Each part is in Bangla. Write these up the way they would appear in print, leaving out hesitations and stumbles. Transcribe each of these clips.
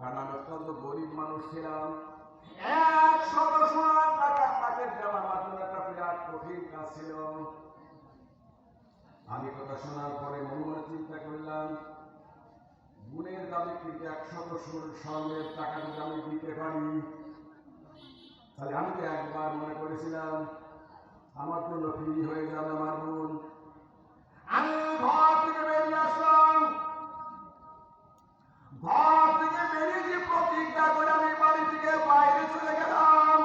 কারণ আমি অত্যন্ত গরিব মানুষ ছিলাম। 100 সোনার টাকা তাকে দেওয়া মাত্র একটা বিরাট কঠিন কাজ ছিল। আমি কথা শোনার পরে মনে মনে চিন্তা করলাম, গুণের দাবি কিন্তু 100 স্বর্ণের টাকা যদি আমি দিতে পারি, তাহলে আমি তো একবার মনে করেছিলাম আমার জন্য ফ্রি হয়ে যাবে আমার বোন। আমি ঘর থেকে বেরিয়ে আসলাম। ঘর থেকে বেরিয়ে যে প্রতিজ্ঞা করে আমি বাড়ি থেকে বাইরে চলে গেলাম,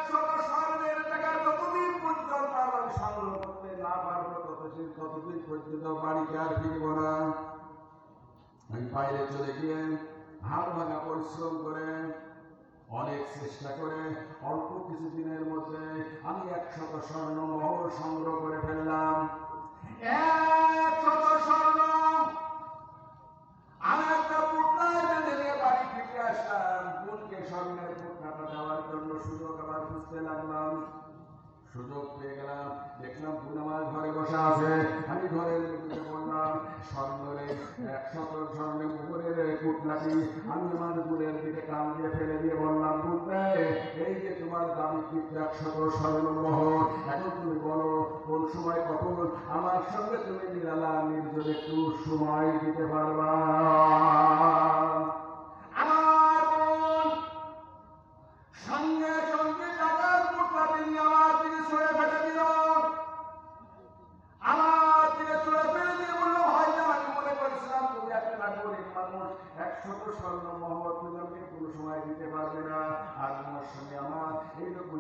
100 স্বর্ণের টাকা যতদিন পর্যন্ত আমি সংগ্রহ করতে না পারবো ততদিন পর্যন্ত বাড়িতে আর ফিরব না। আমি বাইরে চলে গিয়ে হাড় ভাঙা পরিশ্রম করে অনেক চেষ্টা করে অল্প কিছুদিনের মধ্যে আমি 100 স্বর্ণ মোহর সংগ্রহ করে ফেললাম। 100 স্বর্ণ আমি একটা পুটলায় বেঁধে নিয়ে বাড়ি ফিরে আসলাম। বোনকে স্বর্ণের পুটলাটা দেওয়ার জন্য সুযোগ আবার খুঁজতে লাগলাম। সুযোগ পেয়ে গেলাম, দেখলাম বোন আমার ঘরে বসা আছে। আমি ঘরের মধ্যে বললাম, স্বর্ণের 100 স্বর্ণের উপরের পুটলাটি আমি আমার বোনের দিকে টান দিয়ে ফেলে দিয়ে বললাম, বোন এই যে তোমার দামি 100 স্বর্ণ মোহর, এখন তুমি বলো কোন সময় কখন আমার সঙ্গে তুমি নিরালা নির্জনে একটু সময় দিতে পারবা? আমার বোন সঙ্গে সঙ্গে টাকার পুটলাটি নিয়ে আমার দিকে ছুঁড়ে ফেলে দিল। আমার দিকে ছুঁড়ে ফেলে দিয়ে বললো, ভাই আমি মনে করেছিলাম তুমি একটা গরিব মানুষ, 100 স্বর্ণ মোহর তুমি আমাকে কোনো সময় দিতে পারবে না, আর তোমার সঙ্গে আমার এইরকম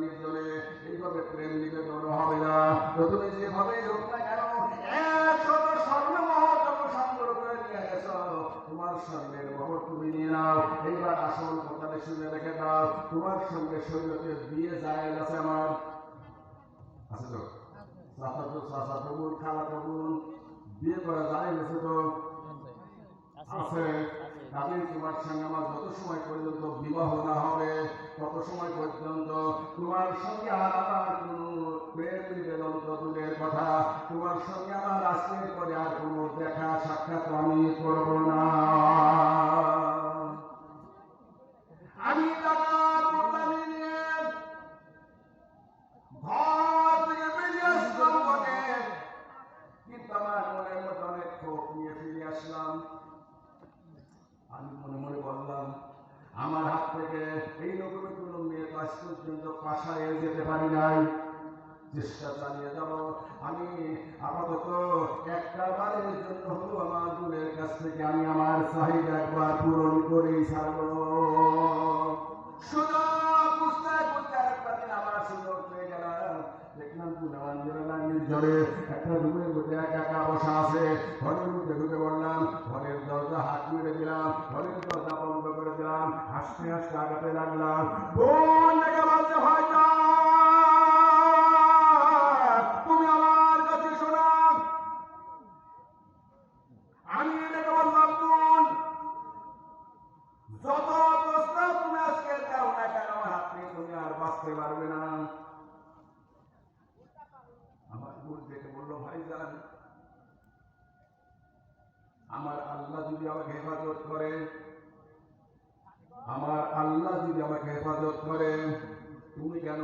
নির্জনে এইভাবে প্রেম নিবেদন হবে না। তো তুমি যেভাবেই হোক না কেন 100 স্বর্ণ মোহর যখন সংগ্রহ করে নিয়ে গেছো, তোমার স্বর্ণের মোহর তুমি নিয়ে নাও। এইবার আসল কথাটা শুনে রেখে দাও, তোমার সঙ্গে শরীয়তের বিয়ে যায় আছে আমার আছে তো, চাচাতো বোন খালাতো বোন বিয়ে করা যায় গেছে তো আছে। কাজে তোমার সঙ্গে আমার যত সময় পর্যন্ত বিবাহ না হবে তত সময় পর্যন্ত তোমার সঙ্গে আর আমার কোন প্রেম নিবেদন দূরের কথা, তোমার সঙ্গে আমার আজকের পরে আর কোনো দেখা সাক্ষাৎ আমি করব না। আমি টাকার কোটালি নিয়ে ঘর থেকে বেরিয়ে আসলাম বটে, কিন্তু আমার মনের মধ্যে অনেক ক্ষোভ নিয়ে ফিরে আসলাম। আমি মনে মনে বললাম, আমার হাত থেকে এই রকমের কোন মেয়ে আজ পর্যন্ত পাশায় যেতে পারি নাই, চেষ্টা চালিয়ে যাব। আমি আপাতত একটা বারের জন্য হলো আমার বোনের কাছ থেকে আমি আমার চাহিদা একবার পূরণ করেই ছাড়ব। সুযোগ খুঁজতে খুঁজতে আরেকটা দিন আমার সুযোগ পেয়ে গেলাম। দেখলাম নির্জনে একটা রুমের মধ্যে একা একা বসা আছে। ঘরের মধ্যে ঢুকে বললাম, ঘরের দরজা হাত মেরে দিলাম, ঘরের দরজা বন্ধ করে দিলাম, হাসতে হাসতে আগাতে লাগলাম। বোন ডেকে বলছে, ভাই তুমি আমার কাছে শোনো। আমি ডেকে বললাম, বোন যত প্রস্তাব তুমি আজকে দাও না কেন আমার হাত থেকে তুমি আর বাঁচতে পারবে না। আমার বোন দেখে বললো, ভাইজান আমার আল্লাহ যদি আমাকে হেফাজত করে, আমার আল্লাহ যদি আমাকে হেফাজত করে, তুমি কেন?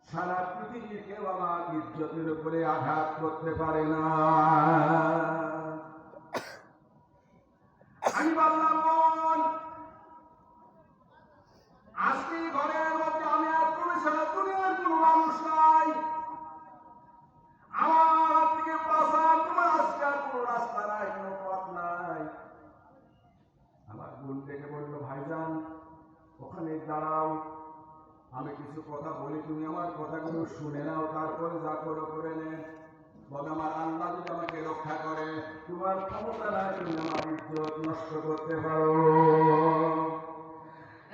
সারা পৃথিবীর কেউ আমার ইজ্জতের উপরে আঘাত করতে পারে না। আমি বললাম, বোন আজকে ঘরের মধ্যে আমি আর তুমি ছাড়া দুনিয়ার কোনো মানুষ নাই, আমার থেকে বাঁচার তোমার আজকে আর কোনো রাস্তা নাই, কোনো পথ নাই। আমার বোন ডেকে বললো, ভাইজান ওখানে দাঁড়াও, আমি কিছু কথা বলি, তুমি আমার কথাগুলো শুনে নাও, তারপরে যা করো করে নে। বলে, আমার আল্লাহ যদি আমাকে রক্ষা করে, তোমার ক্ষমতা নাই তুমি আমার ইজ্জত নষ্ট করতে পারো।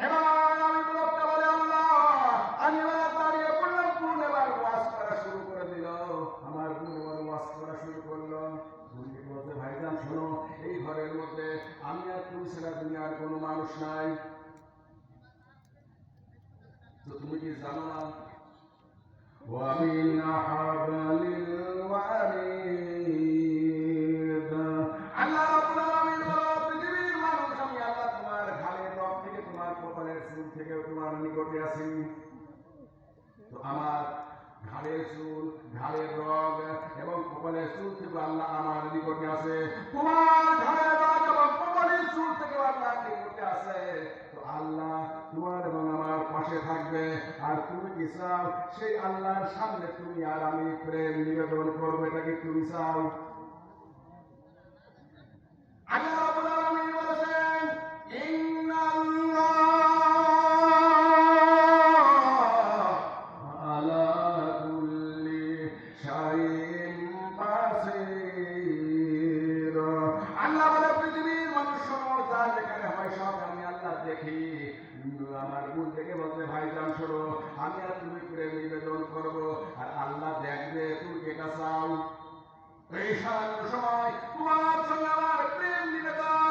এবার আমি বলতে বলে, আল্লাহ আমি এবার দাঁড়িয়ে পড়লাম। বোন এবার ওয়াজ করা শুরু করে দিল। আমার বোন এবার ওয়াজ করা শুরু করলো। বোনকে বলতে, ভাইজান শোনো, এই ঘরের মধ্যে আমি আর তুমি ছাড়া দুনিয়ার কোনো মানুষ নাই। তো তুমি কি জানো না, ومن حبل الوريد আল্লাহ রাব্বুল আলামিন তোমার ঘরে দাগ এবং কোমরের চুল থেকে আল্লাহ কি করতে আছে, তো আল্লাহ তোমার এবং আমার পাশে থাকবে। আর তুমি কি চাও সেই আল্লাহর সামনে তুমি আর আমি প্রেম নিবেদন করবো, এটা কি তুমি চাও? আল্লাহ রাব্বুল আলামিন বলেছেন ইন্নাল্লাহ আলা কুল্লি শাইইন বাসীর। আল্লাহ বলে পৃথিবীর মানুষ সমস্ত যা যেখানে হয় সব আমি আল্লাহ দেখি। আমার গুণ থেকে বলতে ভাইজান শোনো, আমি আর তুমি প্রেম নিবেদন করবো আর আল্লাহ দেখবে তুমি এটা চাও। এই সামান্য সময় তোমার সঙ্গে আমার প্রেম নিবেদন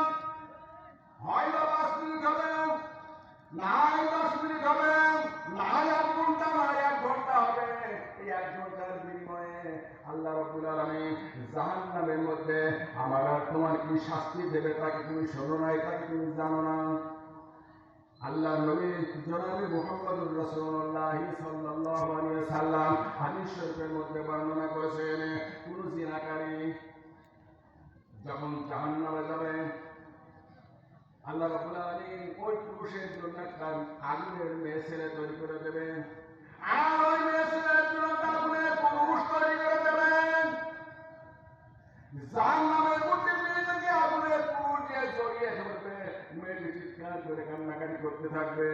হয় বা 5 মিনিট হবে, নাই 10 মিনিট হবে, নাই 1 ঘন্টা, নাই 1 ঘন্টা হবে। এই 1 ঘন্টার বিনিময়ে আল্লাহ রাব্বুল আলামিন জাহান্নামের মধ্যে আমার আর তোমার কি শাস্তি দেবে তা কি তুমি শোনো নাই, তা কি তুমি জানো না? আল্লাহ নবী জনাবে মুহাম্মদুর রাসূলুল্লাহ সাল্লাল্লাহু আলাইহি ওয়াসাল্লাম হাদিস শরীফের মধ্যে বর্ণনা করেছেন, কোন জিনাকারী যখন জাহান্নামে যাবে আল্লাহ রাব্বুল আলামিন ওই পুরুষের জন্য একটা আগুনের মেয়ে ছেলে তৈরি করে দেবেন, আর ওই মেয়ে ছেলের জন্য আগুনের পুরুষ তৈরি করে দেবেন। জাহান্নামের মধ্যে মেয়েটাকে আগুনের পুরুষ দিয়ে জড়িয়ে ধরবে, মেয়েটি চিৎকার করে কান্নাকাটি করতে থাকবে।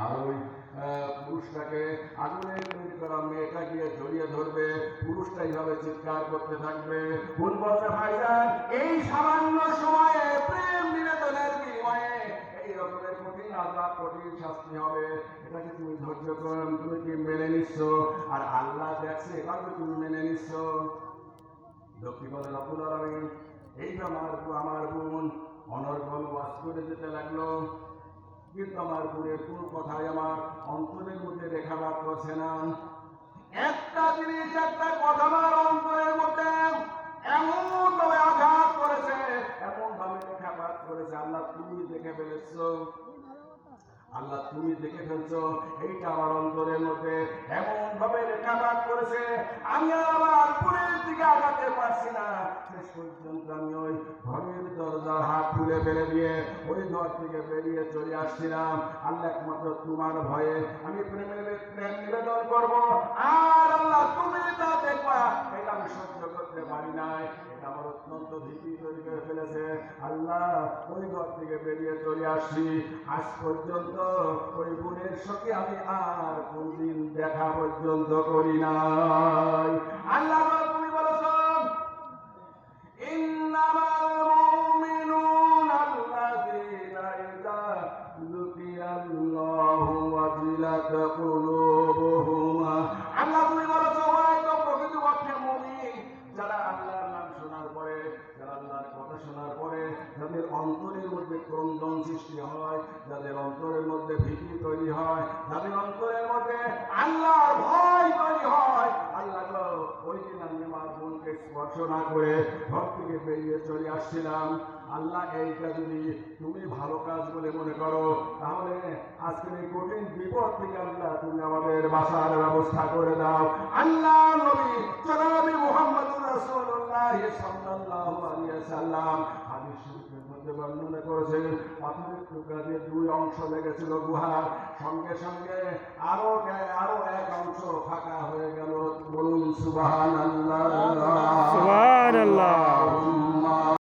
আর ওই পুরুষটাকে আগুনের তৈরি করা মেয়েটা গিয়ে জড়িয়ে ধরবে, পুরুষটা এইভাবে চিৎকার করতে থাকবে। কোন বলতে ভাইজান এই সামান্য সময়ে প্রেম নিবেদনের বিনিময়ে এই রকমের কঠিন আযাব কঠিন শাস্তি হবে, এটাকে তুমি ধৈর্য করো, তুমি কি মেনে নিচ্ছ? আর আল্লাহ দেখছে এভাবে তুমি মেনে নিচ্ছ। লক্ষ্মী বলে রাব্বুল আলামিন এইভাবে আমার বোন অনর্গল ওয়াজ করে যেতে লাগলো, কিন্তু আমার বোনের কোনো কথাই আমার অন্তরের মধ্যে রেখাপাত করছে না। একটা জিনিস একটা কথা আমার অন্তরের মধ্যে এমন ভাবে আঘাত করেছে, এমন ভাবে রেখাপাত করেছে, আল্লাহ তুমি দেখে ফেলেছ, আল্লাহ তুমি দেখে ফেলছো। এইটা আমার অন্তরের মধ্যে এমন ভাবে রেখাপাত করেছে, আমি আমার বোনের দিকে আগাতে পারছি না। শেষ পর্যন্ত আমি ওই ঘরের দরজার হাত খুলে ফেলে দিয়ে ওই ঘর থেকে বেরিয়ে চলে আসছিলাম। আল্লাহ একমাত্র তোমার ভয়ে আমি প্রেম নিবেদন করবো, আর আল্লাহ তুমি তা দেখবা, এটা আমি সহ্য করতে পারি নাই, এটা আমার অত্যন্ত ভীতি তৈরি করে ফেলেছে। আল্লাহ ওই ঘর থেকে বেরিয়ে চলে আসছি, আজ পর্যন্ত ওই বোনের সাথে আমি আর কোনদিন দেখা পর্যন্ত করি নাই। আল্লাহ তুমি বলেছ ইন্নামাল মুমিনুনা আল্লাযীনা ইযা যুকিরাল্লাহু ওয়াজিলাত কুলুবুহুম। আল্লাহ তুমি বলেছ হয়তো প্রকৃতপক্ষে মুমিন যারা আল্লাহর নাম শোনার পরে, যারা আল্লাহর কথা শোনার পরে যাদের অন্তরের মধ্যে ক্রন্দন সৃষ্টি হয়, যাদের অন্তরের মধ্যে ভীতি তৈরি হয়, যাদের অন্তরের মধ্যে আল্লাহর ভয় তৈরি হয়, আল্লাহ ওই দিন আমি আমার বোনকে স্পর্শ না করে ঘর থেকে বেরিয়ে চলে আসছিলাম। আল্লাহ এইটা যদি তুমি ভালো কাজ বলে মনে করো, তাহলে আজকের এই কঠিন বিপদ থেকে আল্লাহ তুমি আমাদের বাঁচার ব্যবস্থা করে দাও। আল্লাহ নবী জনাবে মুহাম্মদুর রাসূলুল্লাহ সাল্লাল্লাহু আলাইহি ওয়াসাল্লাম হাদিস শরীফের মধ্যে বর্ণনা করেছেন, পাথরের টুকরা দিয়ে 2 অংশ লেগেছিল গুহার, সঙ্গে সঙ্গে আরো এক অংশ ফাঁকা হয়ে গেল। বলুন সুবহানাল্লাহ।